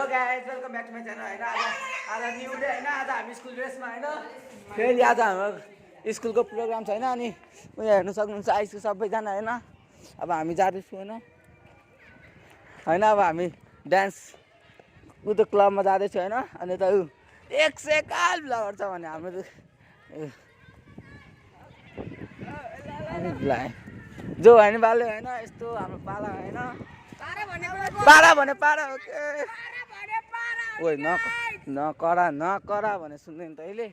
hello guys welcome back to my channel हैन आज new day हैन आज हामी स्कुल ड्रेसमा हैन फेरि आज हाम्रो स्कुलको प्रोग्राम छ हैन अनि उयो हेर्न सक्नुहुन्छ आइसक्यो सबैजना हैन अब हामी जाँदैछौँ हैन अब हामी डान्स उता क्लबमा जाँदैछौँ हैन अनि त एक सेकाल ब्लगर छ भने हाम्रो जो होइन बाल्यो हैन यस्तो हाम्रो पाला हैन पारा भने पारा हो के ओइ नकरा भने सुन्दैन तैँले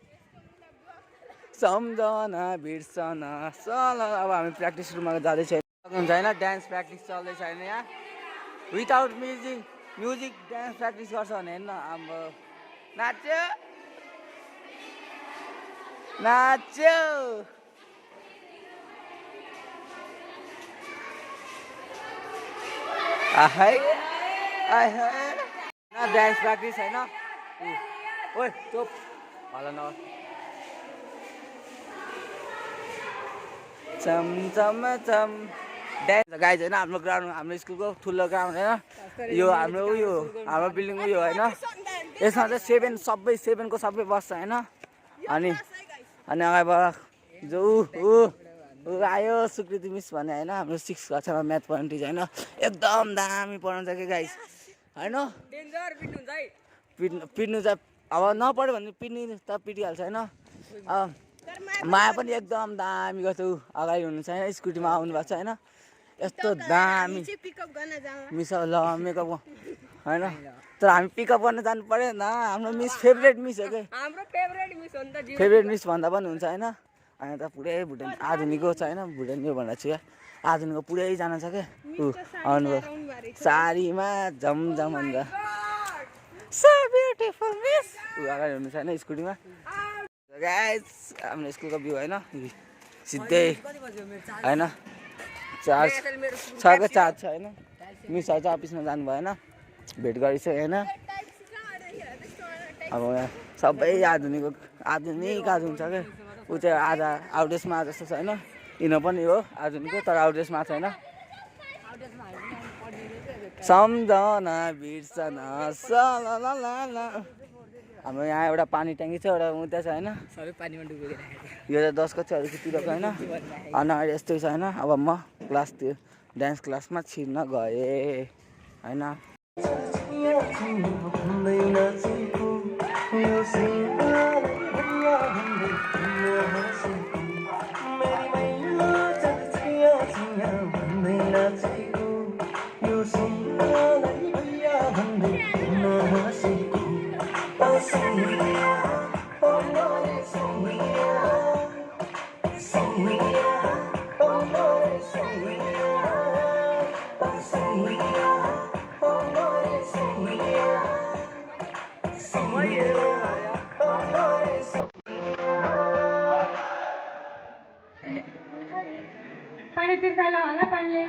सम्झना बिर्सना सल अब हामी प्र्याक्टिस रुममा जाँदैछ हुन्छ होइन डान्स प्र्याक्टिस चल्दैछ होइन यहाँ विदाउट म्युजिक डान्स प्र्याक्टिस गर्छ भने हेर्न हाम्रो नाच्यो आहै डान्स प्र्याक्टिस होइन ओइ चुप होला न चम डान्स गाइज होइन हाम्रो ग्राउन्ड हाम्रो स्कुलको ठुलो ग्राउन्ड होइन यो हाम्रो उयो हाम्रो बिल्डिङ उयो होइन यसमा चाहिँ सबै 7को सबै बस्छ होइन अनि अगाडिबाट जो ऊ आयो सुकृति मिस भने होइन हाम्रो 6 कक्षामा म्याथ पढ्ने टिचर होइन एकदम दामी पढाउँछ कि गाइस होइन पिट्नु चाहिँ अब नपढ्यो भने पिट्ने त पिटिहाल्छ होइन माया पनि एकदम दामी गर्छ ऊ अगाडि हुनुहुन्छ होइन स्कुटीमा आउनु भएको छ होइन यस्तो दामी मिस ल मेकअप होइन तर हामी पिकअप गर्न जानु पऱ्यो न हाम्रो मिस फेभरेट मिस हो कि फेभरेट मिस भन्दा पनि हुन्छ होइन अनि त पुरै भुटान आधुनिकको छ होइन भुटान यो भनेर चाहिँ आधुनिकको पुरै जान छ क्या ऊ आउनुभयो साडीमा झमझम हुन्छ सो ब्युटिफुल मिस ऊ अगाडि हुनुहुन्छ होइन स्कुटीमा गाइस हाम्रो स्कुलको भ्यू होइन सिधै होइन चार्ज छ होइन मिसहरू चाहिँ अफिसमा जानुभयो होइन भेट गरिसक्यो होइन अब यहाँ सबै आधुनिक छ क्या ऊ चाहिँ आज आउटडेसमा जस्तो छ होइन यिनीहरू पनि हो आधुनिकको तर आउटडेसमा छैन सम्झना बिर्सना हाम्रो यहाँ एउटा पानी ट्याङ्की छ एउटा उता छ होइन सबै पानीमा डुबिरहेको यो चाहिँ 10 कक्षाहरू खिचिरहेको होइन अनि अहिले यस्तै छ होइन अब म त्यो डान्स क्लासमा छिर्न गएँ होइन पानी तिर्खाला होला पानीले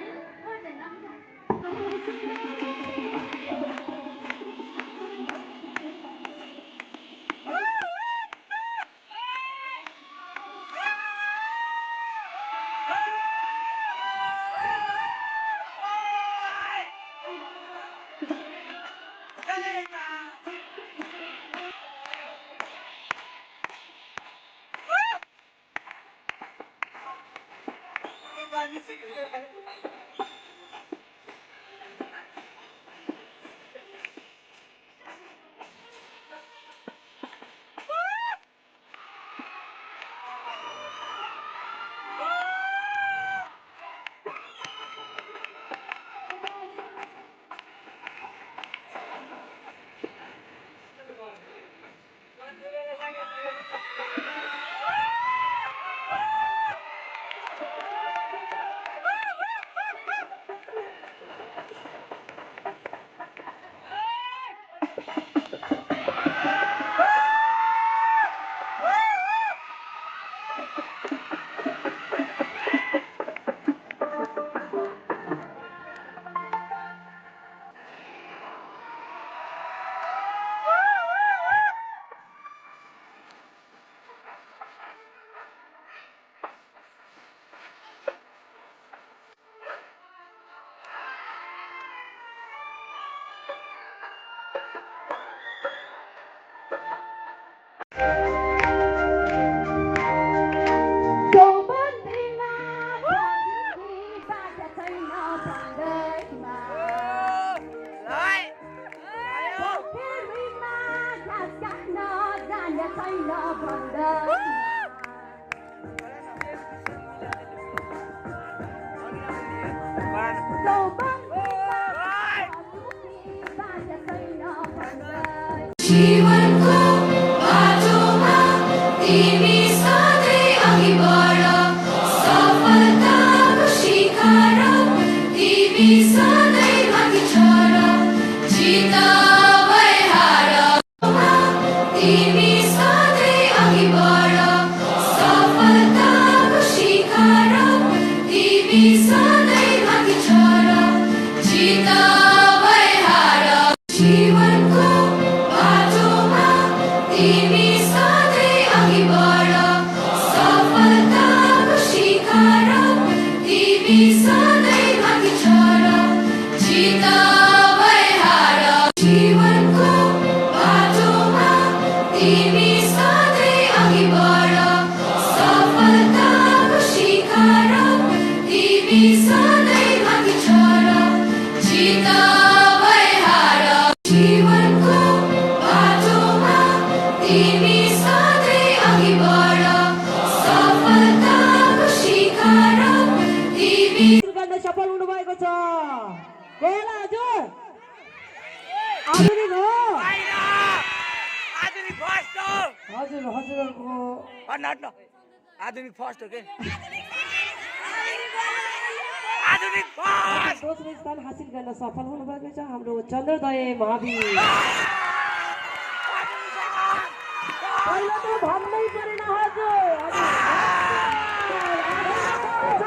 चौबन्दीमा भन्दी बाजा छैन भन्दैमा पोखरीमा घाँस काट्न जाने छैन भन्दैमा जीवनको बाटोमा तिमी सधैँ अघि बढ सफलताको शिखर तिमी सधैँ माथि चढ जित भए हार तिमी सधैँ अघि बढ सफलताको शिखर तिमी सधैँ माथि चढ जित भए हार जीवनको बाटोमा तिमी सधैँ अघि बढ सफलताको शिखर तिमी सधैँ माथि चढ जित भए हार जीवनको बाटोमा तिमी सधैँ अघि बढ सफलताको शिखर तिमी सधैँ माथि चढ जित भए हार जीवनको बाटोमा तिमी सधैँ अघि बढ सफलताको शिखर तिमी गर्न सफल हुनुभएको छ हो होला हजुर आधुनिक हो आधुनिक फर्स्ट हो हजुर हजुरहरूको आधुनिक फर्स्ट हो के आधुनिक फर्स्ट दोस्रो स्थान हासिल गर्न सफल हुनुभएको छ हाम्रो चन्द्रोदय महावीर पहिला त भन्नै परेन हजुर